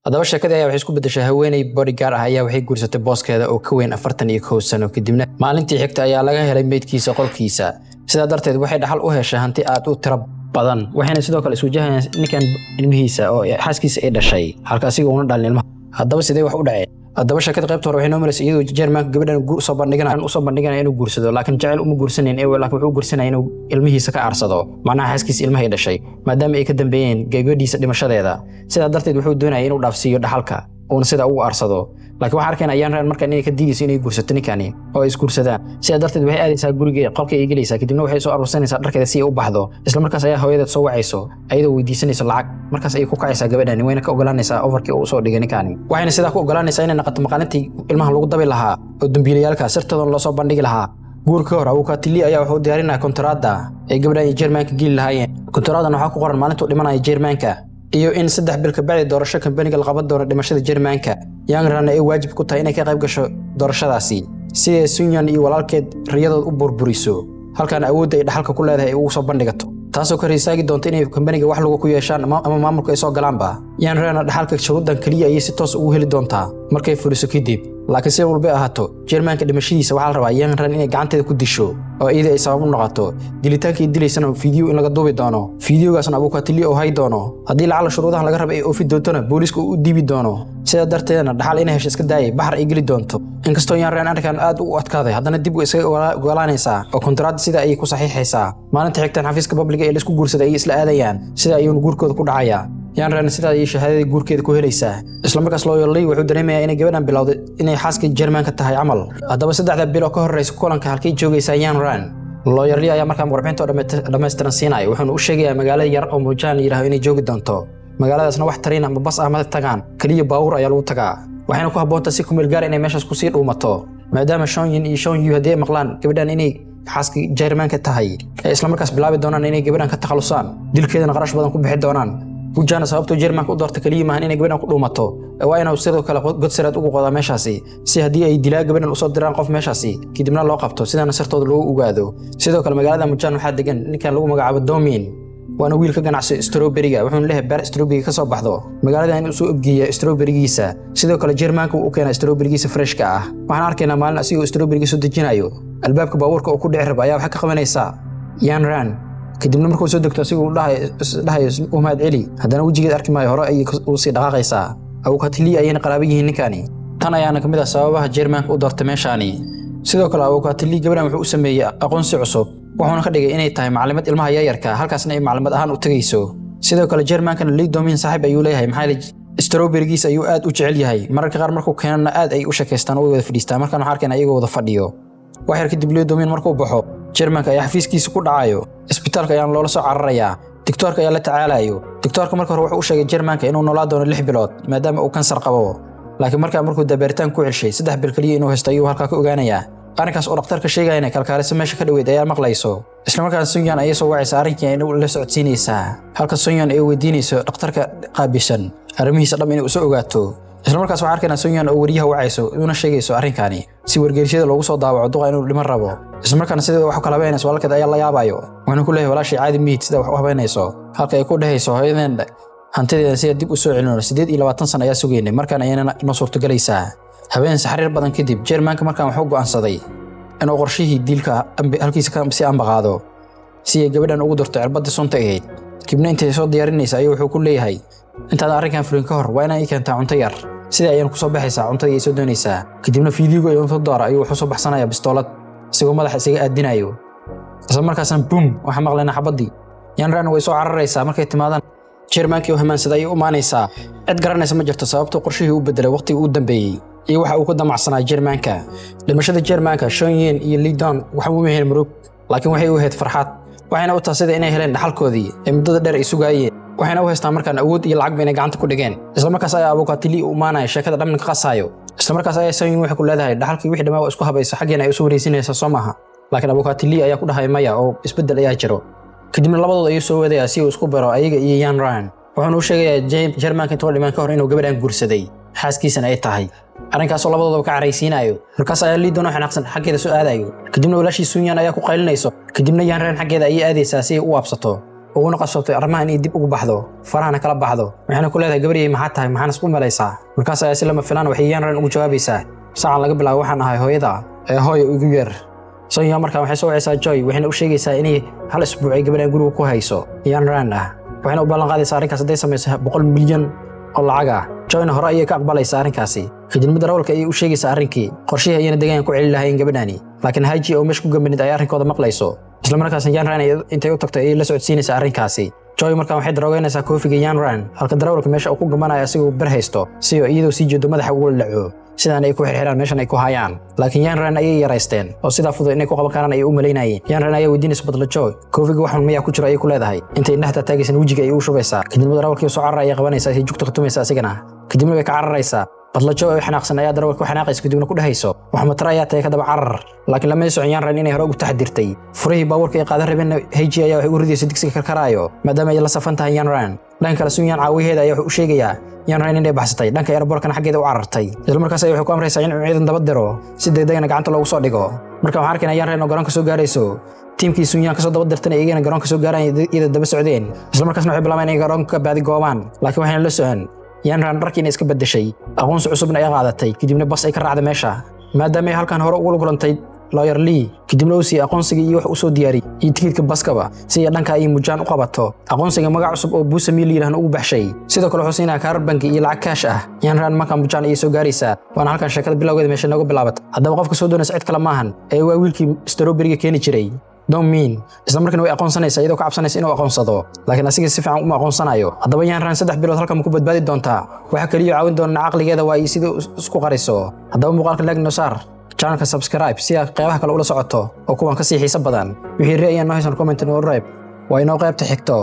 haddaba sheekada ayaa waxay isku bedeshay haweeney bodyguard ah ayaa waxay guursatay booskeeda oo ka weyn 41 sano kadibna maalintii xigta ayaa laga helay meydkiisa qolkiisa sidaa darteed waxay dhaxal u heshay hanti aad u tiro badan waxayna sidoo kale isu jahayaan ninkan ilmihiisa oo xaaskiisa ay dhashay halka asiga uu dhalin ilmaha haddaba sidee wax u dhacay haddaba sheekada qaybta hore waxay noo mareysay iyadoo Jermaanka gabadhan soo bandhigana inuu guursado laakiin jacayl uma guursaneen laakiin wuxuu guursanay inuu ilmihiisa ka aarsado macnaha xaaskiisa ilmaha ay dhashay maadaama ay ka dambeeyeen gabadhiisa dhimashadeeda sidaa darteed wuxuu doonayay inuu dhaafsiiyo dhaxalka oo sida uu aarsado laakiin waxa arkeen ayaan raan markaan inay ka diidayso inay guursato ninkani oo ay isguursadaan sidaa darteed waxay aadaysaa guriga qolka ay gelaysaa kadibna waxay soo arursanaysaa dharkeeda si ay u baxdo isla markaas ayaa hooyadeed soo wacayso ayadoo weydiisanayso lacag markaas ay ku kacaysaa gabadhan wayna ka ogolanaysaa overkii uu soo dhigay ninkani waxayna sidaa ku ogolanaysaa inay naqato maqaalintii ilmaha lagu dabi lahaa oo dambiilayaalka sirtoodan loo soo bandhigi lahaa guurka hor Awukatili ayaa wuxuu diyaarinaa kontraada ay gabadhan iyo Jermaanka geli lahaayeen kontraadan waxa ku qoran maalintuu dhimanayo Jermaanka iyo in 3 bil ka bacdi doorasho kambaniga la qaban doono dhimashada Jermaanka Young Rana ay waajib ku tahay inay ka qayb gasho doorashadaasi si ay Sunyan iyo walaalkeed riyadood u burburiso halkan awoodda ay dhaxalka ku leedahay ay ugu soo bandhigato taasoo ka risaagi doonta inay kambaniga wax lagu ku yeeshaan ama maamulka ay soo galaanba Young Rana dhaxalka shuruudan kaliya ay si toos ugu heli doontaa markay fuliso kadib laakiin si walba ahaato Jermaanka dhimashadiisa waxa la rabaa Young Rana inay gacanteeda ku disho oo iyada ay sabab u noqoto dilitaankii dilaysana video in laga duubi doono videogaasna Awukatili oo hay doono haddii lacala shuruudaha laga rabay oo fi doontona booliisku u diibi doono sidaa darteedna dhaxal inay hesho iska daayay baxar ay geli doonto inkastoo Young Rana arkan aad u adkaaday haddana dib u isaga ogolaanaysaa oo kontraad sida ay ku saxiixaysaa maalinta xigtaan xafiiska public ee la isku guursaday ay isla aadayaan sida ayuu guurkooda ku dhacaya Young Rana sida ay shahaadada guurkeeda ku helaysaa isla markaas loo yeelay wuxuu dareemayaa inay gabadhan bilowday inay xaaska Jermaanka tahay amal haddaba 3 bilo ka horeysa kulanka halkay joogaysaa Young Rana looyarli ayaa markaa warbixinta dhammaystiran siinay wuxuuna u sheegayaa magaalada yar oo Mujaan yiraahdo inay joogi doonto magaaladaasna wax tariin ama bas ama tagaan kaliya baawur ayaa lagu tagaa waxayna ku habboontaa si ku meel gaar inay meeshaas ku sii dhuumato maadaama Shonyin iyo Shonyu hadee maqlaan gabadhan inay xaaska Jermaanka tahay isla markaas bilaabi doonaan inay gabadhan ka takhalusaan dilkeedana qarash badan ku bixi doonaan Mujaan sababtoo Jermaanka u doortay kaliya maahan inay gabadhan ku dhuumato waa inuu sidoo kale god siraad ugu qodaa meeshaasi si haddii ay dilaa gabadhan u soo diraan qof meeshaasi kadibna loo qabto sidana sirtooda loo ogaado sidoo kale magaalada Mujaan waxaa degan ninkan lagu magacaabo Domin waana wiil ka ganacsi strawberry-ga wuxuu leeyahay beer strawberry ka soo baxdo magaalada inuu soo obgeeyo strawberry-giisa sidoo kale Jermaanka uu keenay strawberry-giisa fresh ka ah waxaan arkaynaa maalin asigoo strawberry-giisa soo dejinayo albaabka baabuurka oo ku dhici raba ayaa waxa ka qabanaysa Young Rana kadibna markuu soo degto asigoo dhahayo Umad Celi haddana wajigeed arki maayo hore ay u sii dhaqaaqaysaa Awukatili ayayna qaraabo yihiin ninkani tan ayaana kamid ah sababaha Jermaanka u doortay meeshaani sidoo kale Awukatili gabadhan wuxuu u sameeyay aqoonsi cusub wuxuuna ka dhigay inay tahay macallimad ilmaha yaryarka halkaasna ay macallimad ahaan u tagayso sidoo kale Jermaanka Lee Domin saaxiib ayuu leeyahay maxay strawberry-giisa ayuu aad u jecel yahay mararka qaar markuu keenana aad ay u shakeystaan oo wada fadhiistaan markaan waxa arkeen ayagoo wada fadhiyo wax yar kadib Lee Domin markuu baxo Jermaanka ayaa xafiiskiisa ku dhacayo isbitaalka ayaa loola soo cararayaa doctorka ayaa la tacaalayo doctorka markii hore wuxuu u sheegay Jermaanka inuu noolaa doono 6 bilood maadaama uu kansar qabo laakiin markuu dabeeritaan ku celshay 3 bil kaliya inuu haysto ayuu halka ka ogaanayaa arrinkaas oo dhakhtarka sheegayna kalkaaliso meesha ka dhaweyd ayaa maqlayso isla markaas Sunyan ay soo wacaysaa arrinkii inuu la socodsiinaysaa halka Sunyan ay weydiinayso dhakhtarka qaabisan arrimihiisa dham inuu soo ogaato isla markaas waxa arkaynaa Sunyan oo wariyaha wacayso una sheegayso arrinkani si wargeysada loogu soo daawaco duqa inuu dhiman rabo isla markaana sida wax kala beenayso walaalkeed ayaa la yaabayo waxaan ku leeyahay walaashii caadi miid sida wax u habeynayso halka ay ku dhahayso hooyadeena hantideeda si dib u soo celinayno 28 sano ayaa sugeynay markaan ayana noo suurto galaysaa habeen saxariir badan kadib Jermaanka markaan wuxuu go'aansaday inuu qorshihii dilka halkiisa ka si aan baqaado si ay gabadhan ugu dirto cirbada sunta ahayd kibna intay soo diyaarinaysa ayuu wuxuu ku leeyahay intaad arrinkan fulin ka hor waa inay keentaa cunto yar sida ayaan ku soo baxaysaa cuntada ay soo doonaysaa kadibna fiidiyoga ayuu soo doora ayuu wuxuu soo baxsanayaa bistoolad isagoo madaxa isaga aadinayo isla markaasna boom waxa maqlaynaa xabadii Young Rana way soo cararaysaa markay timaadaan Jermaanka oo hamaansada ay u maanaysaa cid garanaysa ma jirto sababtoo qorshihii uu bedelay waqtigii uu dambeeyay iyo waxa uu ku damacsanaa Jermaanka dhimashada Jermaanka Shonyin iyo Lee Don waxa uu meher murug laakiin waxay u ahayd farxad waxayna u taasida inay heleen dhaxalkoodii ee muddada dheer ay sugayeen waxayna u haystaan markaan awood iyo lacag bayna gacanta ku dhigeen isla markaas ayaa Awukatili u maanay sheekada dhammaan ka qasayo isla markaas ayaa Shonyin waxa ku leedahay dhaxalkii wixii dhamaa isku habayso xageena ay u soo wareeysinaysaa Soomaha laakiin Awukatili ayaa ku dhahay maya oo isbedel ayaa jiro kadibna labadooda ayuu soo waday si uu isku baro ayaga iyo Young Rana wuxuu u sheegay Jermaanka intuu dhiman ka hor inuu gabadhan guursaday xaaskiisana ay tahay arrinkaas oo labadooda ka caraysiinayo markaas ayaa Lee Don xanaaqsan xageeda soo aadayo kadibna walaashii Sunyan ayaa ku qaylinayso kadibna Young Rana xageeda ay aadaysaa si uu absato uguna qasabtay arrimaha inay dib ugu baxdo farahana kala baxdo waxayna ku leedahay gabariyay maxaa tahay maxaan isku malaysaa markaas ay si lama filaan waxay Yan Ran ugu jawaabaysaa saacan laga bilaabo waxaan ahay hooyada ee hooyo ugu yar Sonya markaa waxay soo wacaysaa Joy waxayna u sheegaysaa inay hal isbuuc ay gabadhan guriga ku hayso Yan Ran waxayna u ballan qaadaysaa arrinkaas haday samayso 100 milyan oo lacag ah Joyna hore ayay ka aqbalaysaa arrinkaasi kadib darawalka ay u sheegaysaa arrinkii qorshaha ayna deegaan ku celin lahayn gabadhani laakiin Haji oo meesh ku gabanid ay arrinkooda maqlayso isla markaas Yan Ran intay u tagtay ay la socodsiinaysaa arrinkaasi Joy markaa waxay daroogaynaysaa koofiga Yan Ran halka darawalka meesha uu ku gamanayo asigoo bar haysto si iyadoo si jeedo madaxa ugu laco sidaan ay ku xirxiraan meeshan ay ku hayaan laakiin Yan Ran ayay yaraysteen oo sida fudud inay ku qaban karaan ay u maleynayeen Yan Ran ayaa weydiinaysa badla Joy koofiga wax ma ku jiro ay ku leedahay intay indhaha taagaysan wajiga ay u shubaysaa kadib darawalkii soo carray ay qabanaysaa si joogto ka tumaysa asigana kadibna way ka cararaysaa badla Joy oo xanaaqsan ayaa darawalka ku xanaaqaysa kadibna ku dhahayso wax ma tarayaa tahay ka daba carar laakiin lama soo Yan Ran inay hore ugu taxdirtay furihii baabuurka ay qaadan rabeen Haji ayaa waxay u ridaysaa digsiga karkaraayo maadaama ay la safan tahay Yan Ran dhanka kale Sunyan caawiyeeda ayaa wuxuu u sheegayaa Yan Ran inay baxsatay dhanka airportka xaggeeda u carartay isla markaas ay wuxuu ku amraysaa in ciidan daba diro si degdegna gacanta loogu soo dhigo marka waxaan arkaynaa Yan Ran oo garoonka soo gaarayso tiimkii Sunyan ka soo daba dirtay iyagana garoonka soo gaarayeen iyada daba socdeen isla markaasna waxay bilaabeen inay garoonka baadi goobaan laakiin waxaan la socon Yan Ran dharkiina iska bedeshay aqoonsi cusubna ay qaadatay kadibna bas ay ka raacday meesha maadaama ay halkan hore ugu kulantay lawyer Lee kadibna uu si aqoonsiga iyo wax u soo diyaariyay iyo tigidhka baskaba si ay dhanka ay mujaan u qabato aqoonsiga magac cusub oo Buuse Miiliirahna ugu baxshay sidoo kale wuxuu siinaa kaar banki iyo lacag cash ah Yan Ran markaa mujaan ay soo gaaraysaa waana halkan sheekada bilowgeeda meesha nooga bilaabat haddaba qofka soo doonaysa cid kale maahan ee waa wiilkii strawberry keeni jiray Don't mean isla markaana way aqoonsanaysaa iyadoo ka cabsanaysa inuu aqoonsado laakiin asiga si fiican uma aqoonsanayo haddaba Yan Ran 3 bilood halkan ku badbaadi doontaa waxa kaliya caawin doona aqligeeda waa sidoo isku qariso haddaba muuqaalka like noo saar channelka subscribe si aad qaybaha kale ula socoto oo kuwan ka sii xiiso badan wixii ra'yi noo haysan comment noo reeb waa inoo qaybta xigto